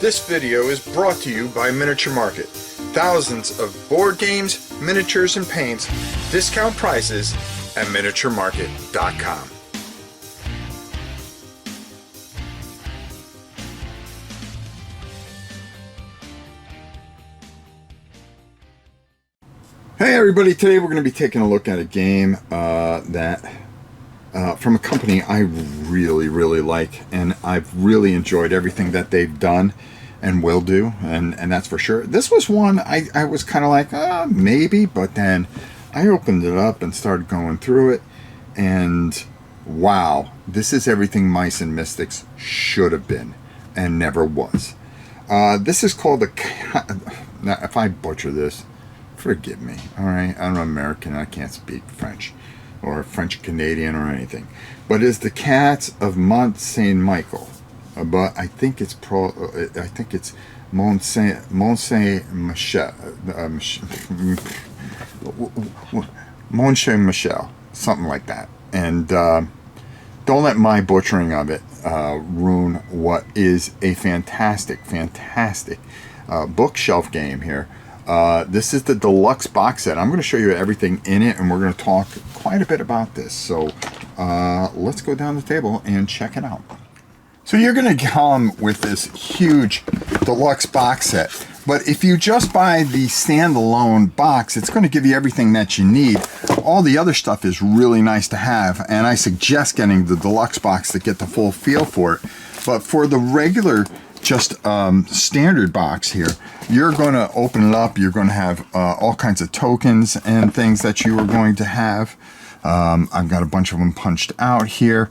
This video is brought to you by Miniature Market. Thousands of board games, miniatures, and paints, discount prices at miniaturemarket.com. Hey everybody, today we're going to be taking a look at a game from a company I really like, and I've really enjoyed everything that they've done and will do, and that's for sure. This was one I was kind of like, maybe, but then I opened it up and started going through it, and wow, this is everything Mice and Mystics should have been and never was. This is called now, if I butcher this, forgive me, alright? I'm American, I can't speak French or French Canadian or anything, but it's the Cats of Mont Saint Michel. But I think it's Mont Saint Michel, Mont Saint Michel, something like that. And don't let my butchering of it ruin what is a fantastic bookshelf game here. This is the deluxe box set. I'm going to show you everything in it, and we're going to talk quite a bit about this. So let's go down the table and check it out. So you're going to come with this huge deluxe box set, but if you just buy the standalone box, it's going to give you everything that you need. All the other stuff is really nice to have, and I suggest getting the deluxe box to get the full feel for it. But for the regular just standard box here, you're going to open it up. You're going to have all kinds of tokens and things that you are going to have. I've got a bunch of them punched out here.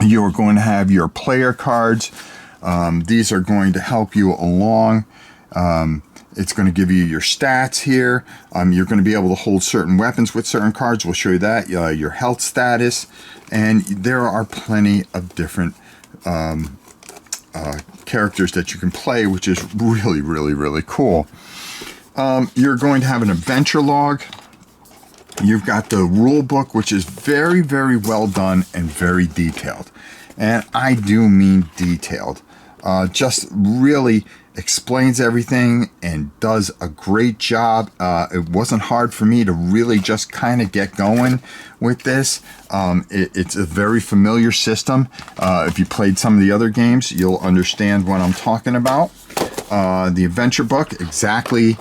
You're going to have your player cards. These are going to help you along. It's going to give you your stats here. You're going to be able to hold certain weapons with certain cards. We'll show you that. Your health status. And there are plenty of different characters that you can play, which is really cool. You're going to have an adventure log. You've got the rule book, which is very well done and very detailed. And I do mean detailed. Just really explains everything and does a great job. It wasn't hard for me to really just kind of get going with this. It's a very familiar system. If you played some of the other games, you'll understand what I'm talking about. The adventure book, exactly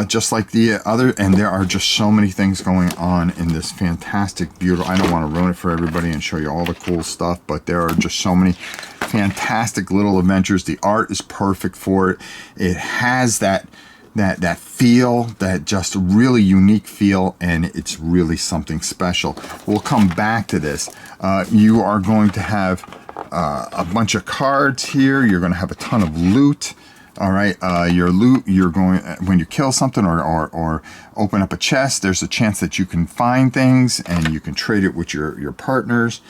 just like the other, and there are just so many things going on in this fantastic, beautiful, I don't want to ruin it for everybody and show you all the cool stuff, but there are just so many fantastic little adventures. The art is perfect for it. It has that feel, that just really unique feel, and it's really something special. We'll come back to this. You are going to have a bunch of cards here. You're going to have a ton of loot. All right, your loot, you're going, when you kill something or open up a chest, there's a chance that you can find things and you can trade it with your partners.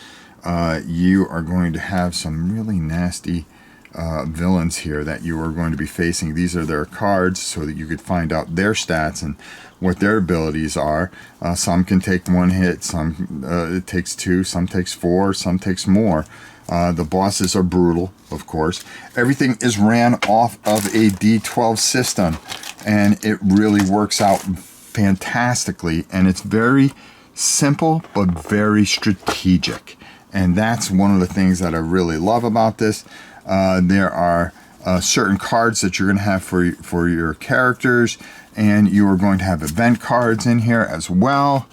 You are going to have some really nasty villains here that you are going to be facing. These are their cards so that you could find out their stats and what their abilities are. Some can take one hit, some it takes two, some takes four, some takes more. The bosses are brutal, of course. Everything is ran off of a D12 system, and it really works out fantastically. And it's very simple, but very strategic. And that's one of the things that I really love about this. There are certain cards that you're going to have for your characters, and you are going to have event cards in here as well.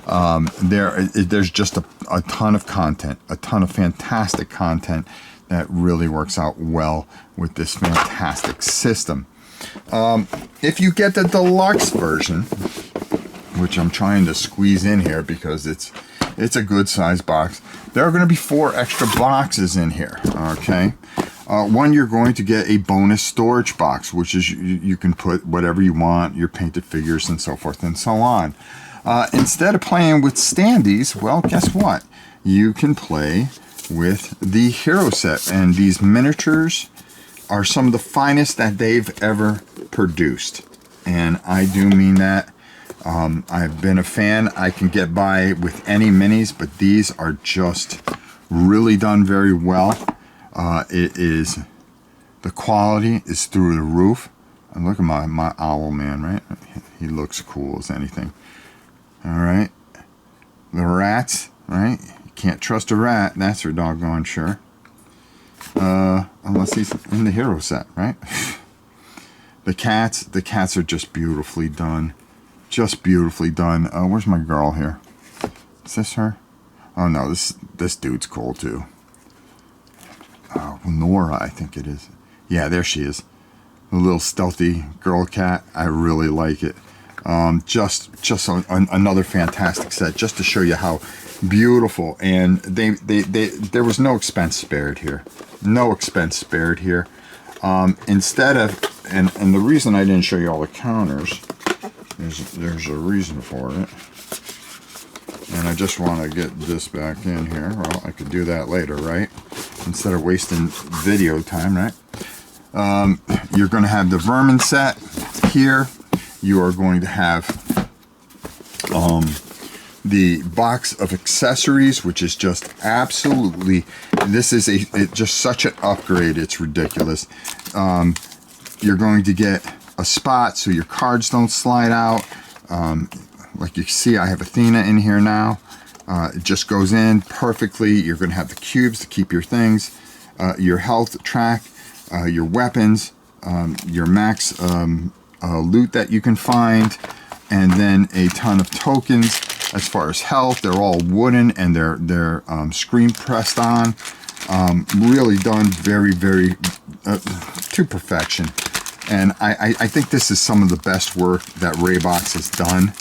There's just a ton of content, a ton of fantastic content that really works out well with this fantastic system. If you get the deluxe version, which I'm trying to squeeze in here because it's a good size box, there are going to be 4 extra boxes in here. Okay. One, you're going to get a bonus storage box, which is you can put whatever you want, your painted figures and so forth and so on. Instead of playing with standees, well, guess what? You can play with the hero set, and these miniatures are some of the finest that they've ever produced, and I do mean that. I've been a fan. I can get by with any minis, but these are just really done very well. It is The quality is through the roof. And look at my owl man, right? He looks cool as anything. All right. The rats, right? You can't trust a rat. That's for doggone sure. Unless he's in the hero set, right? The cats are just beautifully done. Just beautifully done. Where's my girl here? Is this her? Oh no, this dude's cool too. Nora, I think it is. Yeah, there she is. A little stealthy girl cat. I really like it. Just another fantastic set, just to show you how beautiful. And there was no expense spared here. No expense spared here. Instead of, and the reason I didn't show you all the counters is there's a reason for it. And I just want to get this back in here. Well, I could do that later, right? Instead of wasting video time, right? You're going to have the vermin set here. You are going to have the box of accessories, which is just absolutely, this is just such an upgrade, it's ridiculous. You're going to get a spot so your cards don't slide out. Like you see, I have Athena in here now. It just goes in perfectly. You're going to have the cubes to keep your things, your health track, your weapons, your max loot that you can find, and then a ton of tokens. As far as health, they're all wooden and they're screen pressed on. Really done, very to perfection. And I think this is some of the best work that Raybox has done.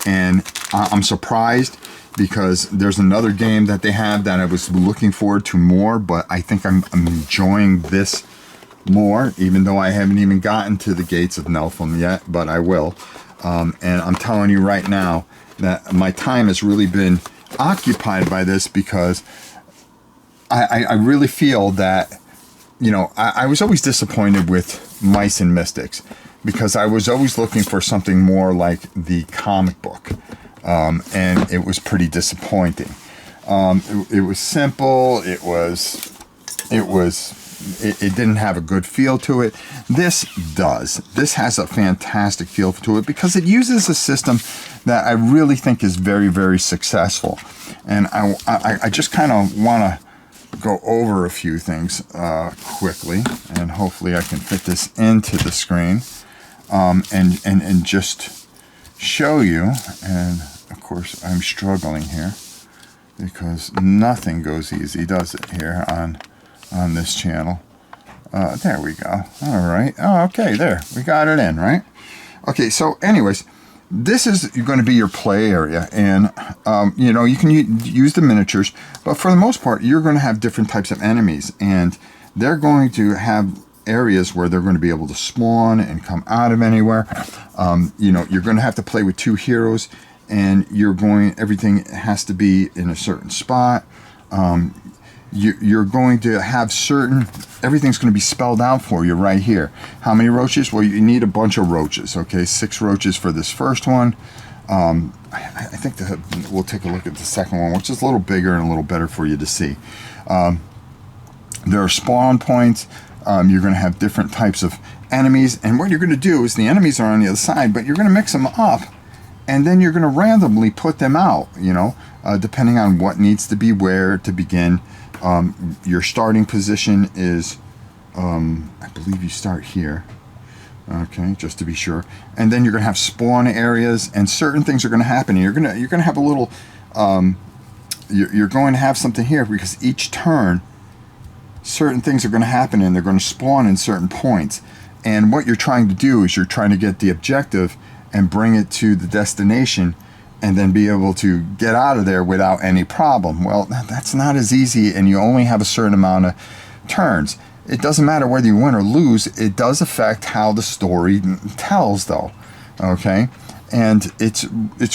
And I'm surprised because there's another game that they have that I was looking forward to more, but I think I'm enjoying this more, even though I haven't even gotten to the gates of Nelphim yet, but I will. And I'm telling you right now that my time has really been occupied by this because I really feel that, you know, I was always disappointed with Mice and Mystics because I was always looking for something more like the comic book, and it was pretty disappointing. It was simple. It didn't have a good feel to it. This does. This has a fantastic feel to it because it uses a system that I really think is very successful. And I just kind of want to go over a few things quickly, and hopefully I can fit this into the screen, and just show you. And of course I'm struggling here because nothing goes easy, does it, here on this channel. There we go. All right. Oh, okay, there. We got it in, right? Okay, so anyways, this is going to be your play area. And, you know, you can use the miniatures, but for the most part, you're going to have different types of enemies. And they're going to have areas where they're going to be able to spawn and come out of anywhere. You know, you're going to have to play with 2 heroes, and everything has to be in a certain spot. You're going to have everything's going to be spelled out for you right here. How many roaches? Well, you need a bunch of roaches, okay? 6 roaches for this first one. I think we'll take a look at the second one, which is a little bigger and a little better for you to see. There are spawn points. You're going to have different types of enemies, and what you're going to do is the enemies are on the other side, but you're going to mix them up, and then you're going to randomly put them out, you know, depending on what needs to be where to begin. Your starting position is, I believe you start here, okay, just to be sure. And then you're going to have spawn areas, and certain things are going to happen. You're going to have a little, you're going to have something here because each turn, certain things are going to happen, and they're going to spawn in certain points. And what you're trying to do is you're trying to get the objective and bring it to the destination, and then be able to get out of there without any problem. Well, that's not as easy, and you only have a certain amount of turns. It doesn't matter whether you win or lose. It does affect how the story tells, though. Okay, and it's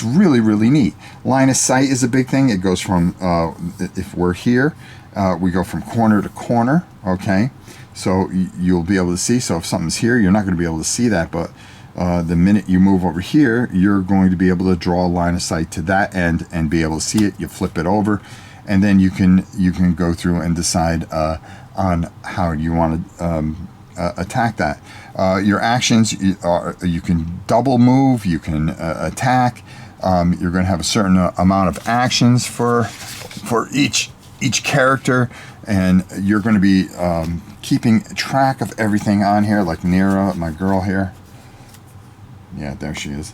really neat. Line of sight is a big thing. It goes from if we're here, we go from corner to corner. Okay, so you'll be able to see. So if something's here, you're not going to be able to see that, but the minute you move over here, you're going to be able to draw a line of sight to that end and be able to see it. You flip it over, and then you can go through and decide on how you want to attack that. Your actions, you can double move, you can attack. You're going to have a certain amount of actions for each character, and you're going to be keeping track of everything on here, like Nira, my girl here. Yeah, there she is.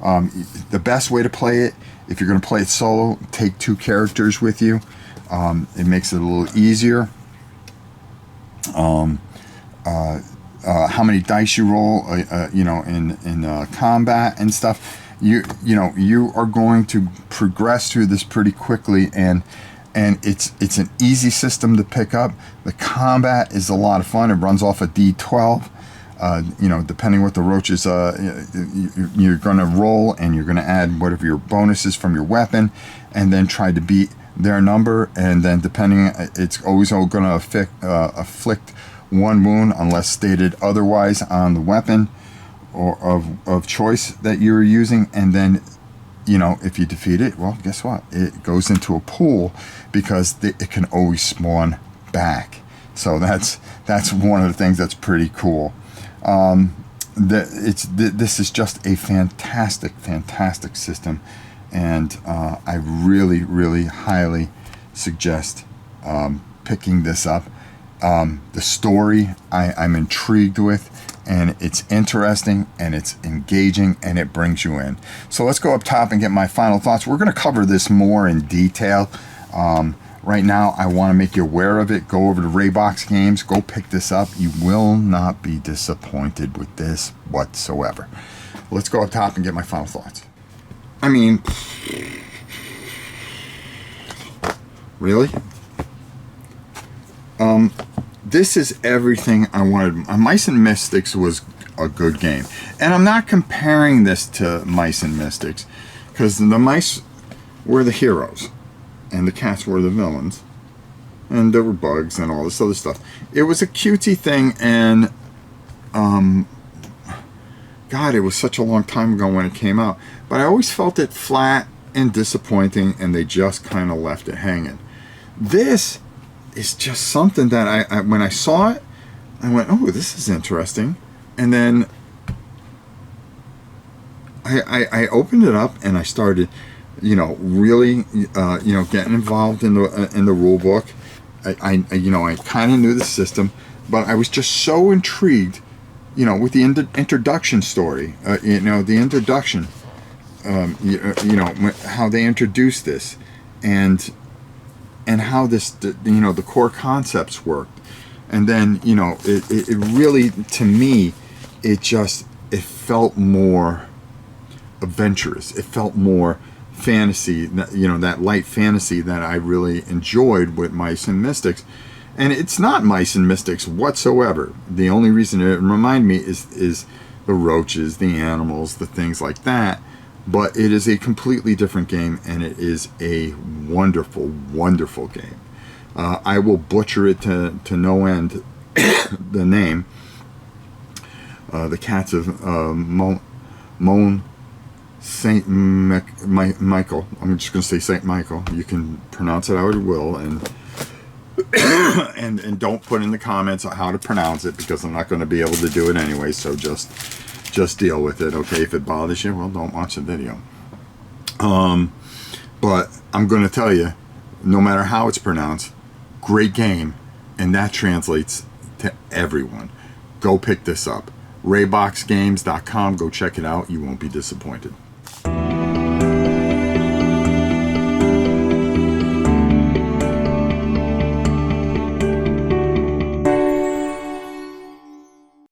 The best way to play it, if you're going to play it solo, take 2 characters with you. It makes it a little easier. How many dice you roll, in combat and stuff. You are going to progress through this pretty quickly, and it's an easy system to pick up. The combat is a lot of fun. It runs off a D12. Depending what the roaches you're going to roll, and you're going to add whatever your bonuses from your weapon, and then try to beat their number. And then depending, it's always going to afflict 1 wound unless stated otherwise on the weapon or of choice that you're using. And then, if you defeat it, well, guess what? It goes into a pool, because it can always spawn back. So that's one of the things that's pretty cool. This is just a fantastic system, and I really highly suggest picking this up. The story I'm intrigued with, and it's interesting, and it's engaging, and it brings you in. So let's go up top and get my final thoughts. We're going to cover this more in detail. Right now, I want to make you aware of it. Go over to Raybox Games. Go pick this up. You will not be disappointed with this whatsoever. Let's go up top and get my final thoughts. I mean, really? This is everything I wanted. Mice and Mystics was a good game. And I'm not comparing this to Mice and Mystics, because the mice were the heroes, and the cats were the villains, and there were bugs and all this other stuff. It was a cutesy thing, and God, it was such a long time ago when it came out, but I always felt it flat and disappointing, and they just kind of left it hanging. This is just something that I when I saw it, I went, oh, this is interesting. And then I opened it up, and I started, really, getting involved in the rule book. I kind of knew the system, but I was just so intrigued, with the introduction story. The introduction, how they introduced this, and how this, the core concepts worked. And then, it really, to me, it felt more adventurous. It felt more fantasy, that light fantasy that I really enjoyed with Mice and Mystics. And it's not Mice and Mystics whatsoever. The only reason it reminded me is the roaches, the animals, the things like that. But it is a completely different game, and it is a wonderful, wonderful game. I will butcher it to no end, the name. The Cats of Mon Saint Michael. I'm just going to say Saint Michael. You can pronounce it how you will, and and don't put in the comments how to pronounce it, because I'm not going to be able to do it anyway. So just deal with it, okay? If it bothers you, well, don't watch the video. But I'm going to tell you, no matter how it's pronounced, great game, and that translates to everyone. Go pick this up. RayboxGames.com. Go check it out. You won't be disappointed.